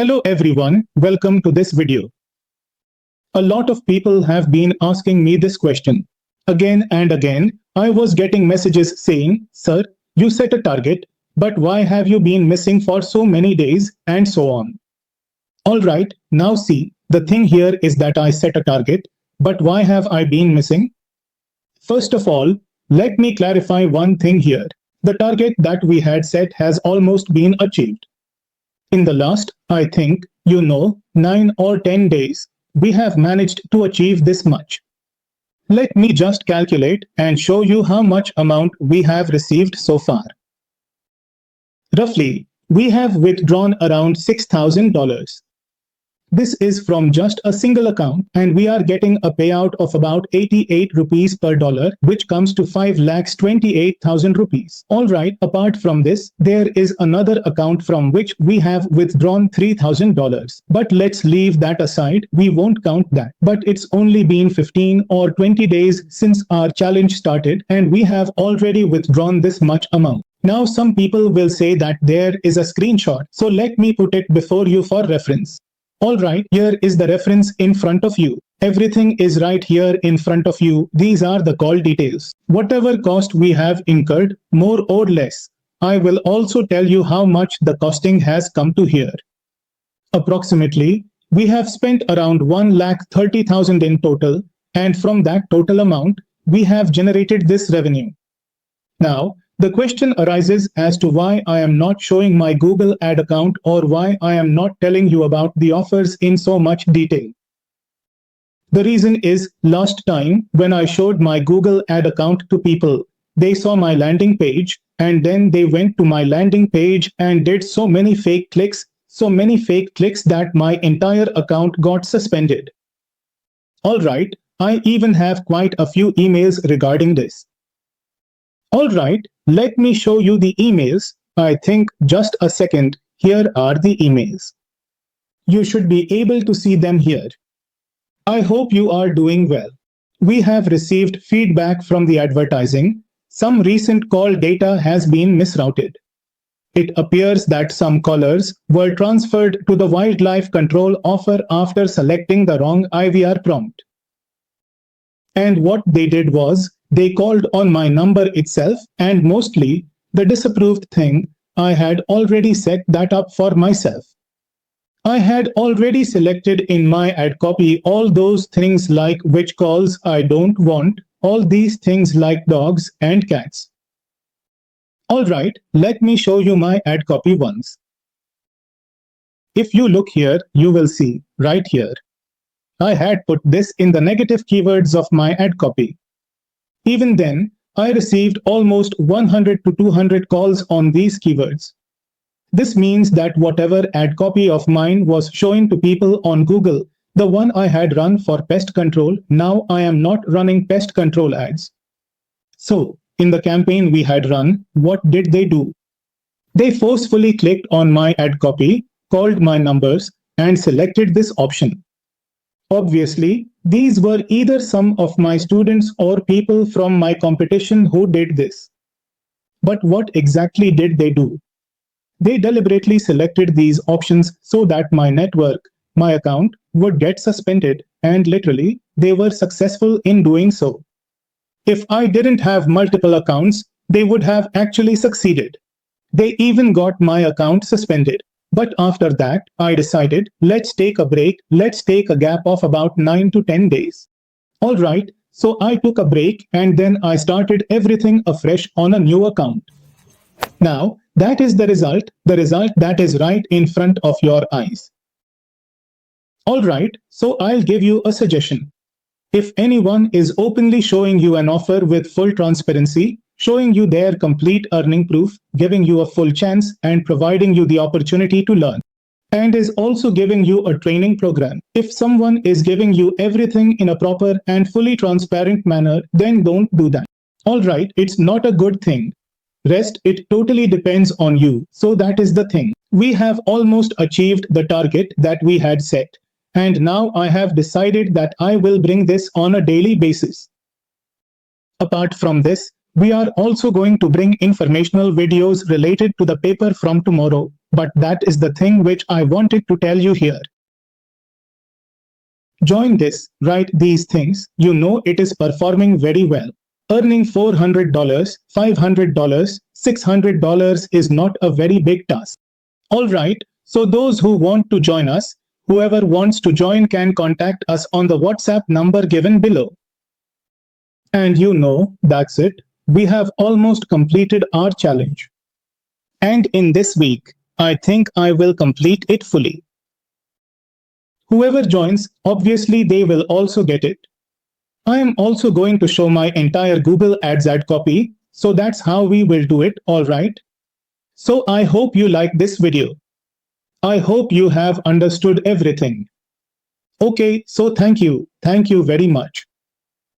Hello everyone, welcome to this video. A lot of people have been asking me this question. Again and again, I was getting messages saying, "Sir, you set a target, but why have you been missing for so many days?" and so on. Alright, now see, the thing here is that I set a target, but why have I been missing? First of all, let me clarify one thing here. The target that we had set has almost been achieved. In the last, I think, 9 or 10 days, we have managed to achieve this much. Let me just calculate and show you how much amount we have received so far. Roughly, we have withdrawn around $6,000. This is from just a single account, and we are getting a payout of about 88 rupees per dollar, which comes to 5,28,000 rupees. Alright, apart from this, there is another account from which we have withdrawn $3,000. But let's leave that aside, we won't count that. But it's only been 15 or 20 days since our challenge started, and we have already withdrawn this much amount. Now some people will say that there is a screenshot, so let me put it before you for reference. Alright, here is the reference in front of you. Everything is right here in front of you. These are the call details. Whatever cost we have incurred, more or less. I will also tell you how much the costing has come to here. Approximately, we have spent around 1,30,000 in total, and from that total amount, we have generated this revenue. Now, the question arises as to why I am not showing my Google ad account or why I am not telling you about the offers in so much detail. The reason is, last time when I showed my Google ad account to people, they saw my landing page and then they went to my landing page and did so many fake clicks that my entire account got suspended. Alright, I even have quite a few emails regarding this. Alright, let me show you the emails. I think just a second. Here are the emails. You should be able to see them here. I hope you are doing well. We have received feedback from the advertising. Some recent call data has been misrouted. It appears that some callers were transferred to the wildlife control offer after selecting the wrong IVR prompt. And what they did was, they called on my number itself, and mostly, the disapproved thing, I had already set that up for myself. I had already selected in my ad copy all those things like which calls I don't want, all these things like dogs and cats. Alright, let me show you my ad copy once. If you look here, you will see, right here. I had put this in the negative keywords of my ad copy. Even then, I received almost 100 to 200 calls on these keywords. This means that whatever ad copy of mine was showing to people on Google, the one I had run for pest control, now I am not running pest control ads. So, in the campaign we had run, what did they do? They forcefully clicked on my ad copy, called my numbers, and selected this option. Obviously, these were either some of my students or people from my competition who did this. But what exactly did they do? They deliberately selected these options so that my network, my account, would get suspended, and literally, they were successful in doing so. If I didn't have multiple accounts, they would have actually succeeded. They even got my account suspended. But after that, I decided, let's take a break, let's take a gap of about 9 to 10 days. Alright, so I took a break and then I started everything afresh on a new account. Now, that is the result that is right in front of your eyes. Alright, so I'll give you a suggestion. If anyone is openly showing you an offer with full transparency, showing you their complete earning proof, giving you a full chance, and providing you the opportunity to learn, and is also giving you a training program. If someone is giving you everything in a proper and fully transparent manner, then don't do that. Alright, it's not a good thing. Rest, it totally depends on you. So that is the thing. We have almost achieved the target that we had set. And now I have decided that I will bring this on a daily basis. Apart from this, We are also going to bring informational videos related to the paper from tomorrow, but that is the thing which I wanted to tell you here. Join this, write these things, you know it is performing very well. Earning $400, $500, $600 is not a very big task. Alright, so those who want to join us, whoever wants to join can contact us on the WhatsApp number given below. And you know, that's it. We have almost completed our challenge. And in this week, I think I will complete it fully. Whoever joins, obviously they will also get it. I am also going to show my entire Google Ads ad copy, so that's how we will do it, alright? So I hope you like this video. I hope you have understood everything. Okay, so thank you very much.